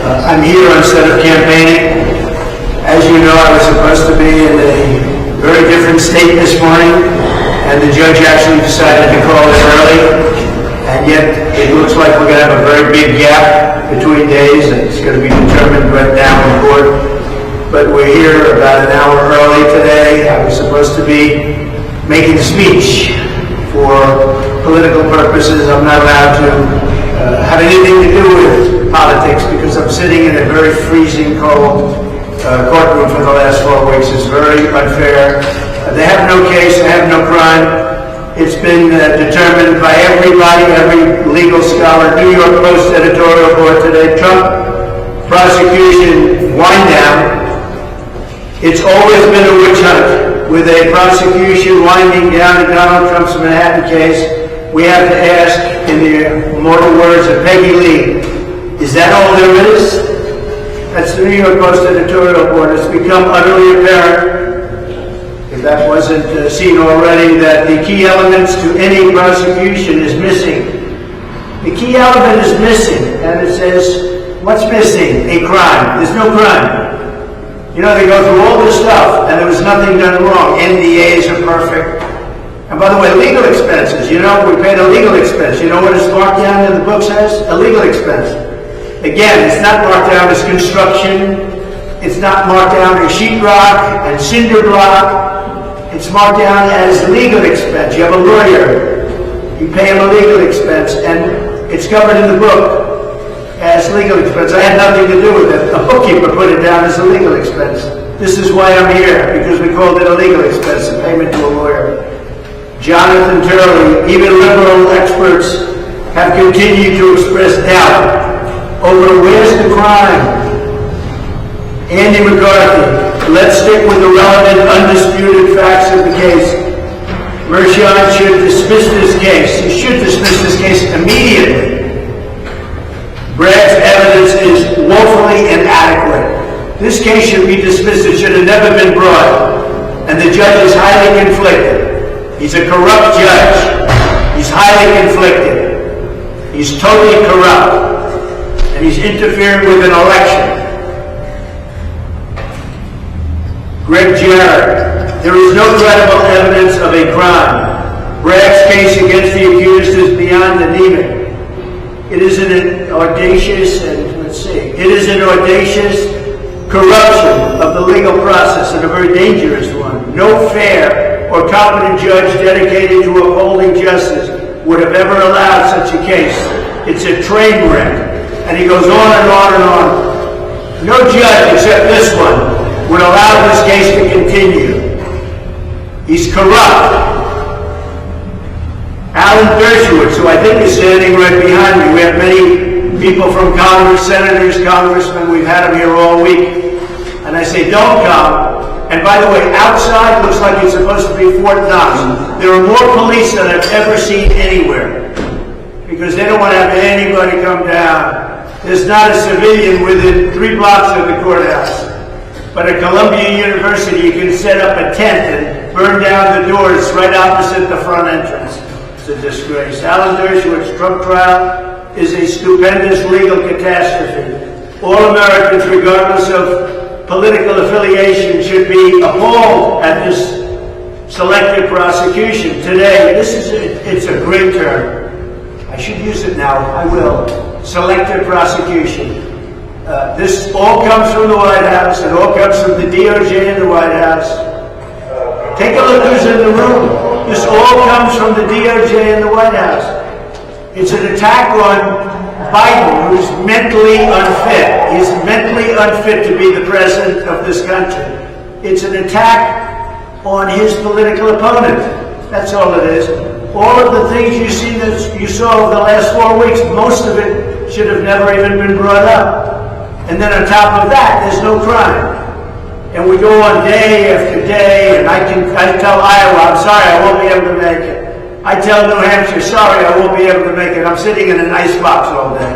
I'm here instead of campaigning. As you know, I was supposed to be in a very different state this morning, and the judge actually decided to call us early, and yet it looks like we're going to have a very big gap between days, and it's going to be determined right now in court. But we're here about an hour early today. I was supposed to be making a speech for political purposes. I'm not allowed to have anything to do with politics because I'm sitting in a very freezing cold courtroom for the last 4 weeks. It's very unfair. They have no case, they have no crime. It's been determined by everybody, every legal scholar. New York Post editorial board today, Trump prosecution wind down. It's always been a witch hunt with a prosecution winding down in Donald Trump's Manhattan case. We have to ask, in the immortal words of Peggy Lee, is that all there is? That's the New York Post editorial board. It's become utterly apparent, if that wasn't seen already, that the key elements to any prosecution is missing. The key element is missing, and it says, what's missing? A crime. There's no crime. You know, they go through all this stuff, and there was nothing done wrong. NDAs are perfect. And by the way, legal expenses, you know, we paid a legal expense. You know what it's marked down in the book says? A legal expense. Again, it's not marked down as construction. It's not marked down as sheetrock and cinder block. It's marked down as legal expense. You have a lawyer. You pay him a legal expense, and it's covered in the book as legal expense. I had nothing to do with it. A bookkeeper put it down as a legal expense. This is why I'm here, because we called it a legal expense, a payment to a lawyer. Jonathan Turley, even liberal experts have continued to express doubt over where's the crime. Andy McCarthy, let's stick with the relevant, undisputed facts of the case. Mershon should dismiss this case. He should dismiss this case immediately. Bragg's evidence is woefully inadequate. This case should be dismissed. It should have never been brought. And the judge is highly conflicted. He's a corrupt judge. He's highly conflicted. He's totally corrupt. And he's interfering with an election. Greg Jarrett, there is no credible evidence of a crime. Bragg's case against the accused is beyond anemic. It is an audacious, corruption of the legal process, and a very dangerous one. No fair or competent judge dedicated to upholding justice would have ever allowed such a case. It's a train wreck. And he goes on and on and on. No judge except this one would allow this case to continue. He's corrupt. Alan Dershowitz, who I think is standing right behind me. We have many people from Congress, senators, congressmen. We've had them here all week. And I say, don't come. And by the way, outside looks like it's supposed to be Fort Knox. There are more police than I've ever seen anywhere. Because they don't want to have anybody come down. There's not a civilian within 3 blocks of the courthouse. But at Columbia University, you can set up a tent and burn down the doors right opposite the front entrance. It's a disgrace. Alan Dershowitz's Trump trial is a stupendous legal catastrophe. All Americans, regardless of political affiliation, should be appalled at this selective prosecution. Today, it's a great term. I should use it now. I will. Selective prosecution. This all comes from the White House. It all comes from the DOJ and the White House. Take a look who's in the room. This all comes from the DOJ and the White House. It's an attack on Biden, who's mentally unfit. He's mentally unfit to be the president of this country. It's an attack on his political opponent. That's all it is. All of the things you saw over the last 4 weeks, most of it should have never even been brought up. And then on top of that, there's no crime. And we go on day after day, and I tell Iowa, I'm sorry, I won't be able to make it. I tell New Hampshire, sorry, I won't be able to make it. I'm sitting in an icebox all day.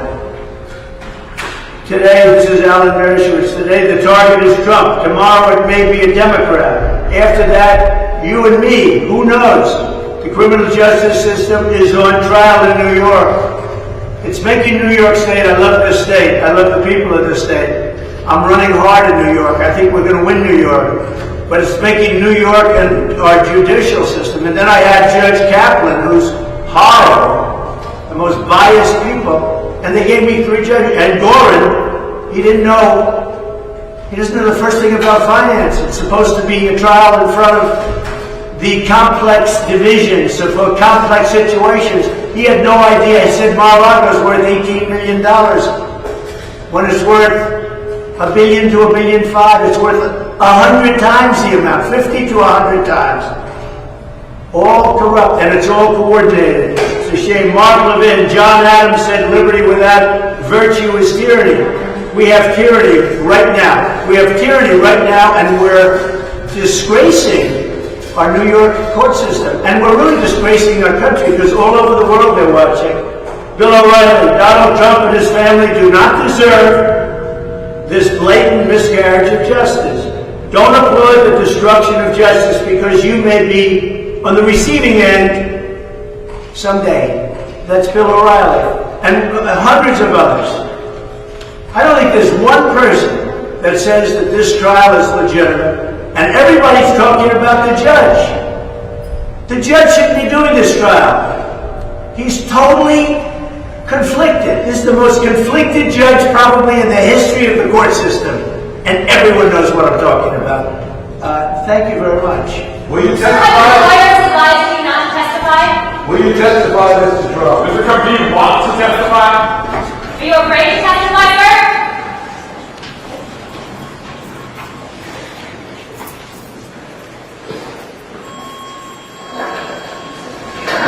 Today, this is Alan Dershowitz. Today, the target is Trump. Tomorrow, it may be a Democrat. After that, you and me, who knows? The criminal justice system is on trial in New York. It's making New York State, I love this state, I love the people of this state. I'm running hard in New York. I think we're going to win New York. But it's making New York and our judicial system. And then I had Judge Kaplan, who's horrible, the most biased people. And they gave me 3 judges. And Gorin, he doesn't know the first thing about finance. It's supposed to be a trial in front of the complex divisions, so for complex situations. He had no idea. He said Mar-a-Lago's worth $18 million. When it's worth $1 billion to $1.5 billion, it's worth 100 times the amount, 50 to 100 times. All corrupt, and it's all coordinated. It's a shame. Mark Levin, John Adams said liberty without virtue is tyranny. We have tyranny right now. We have tyranny right now, and we're disgracing our New York court system. And we're really disgracing our country, because all over the world they're watching. Bill O'Reilly, Donald Trump and his family do not deserve this blatant miscarriage of justice. Don't applaud the destruction of justice, because you may be on the receiving end someday. That's Bill O'Reilly and hundreds of others. I don't think there's one person that says that this trial is legitimate, and everybody's talking about the judge. The judge shouldn't be doing this trial. He's totally conflicted. This is the most conflicted judge probably in the history of the court system. And everyone knows what I'm talking about. Thank you very much. Will you Have testify? your lawyers advised you not to testify? Will you testify, Mr. Trump? Mr. Cohen, do you want to testify? Are you afraid to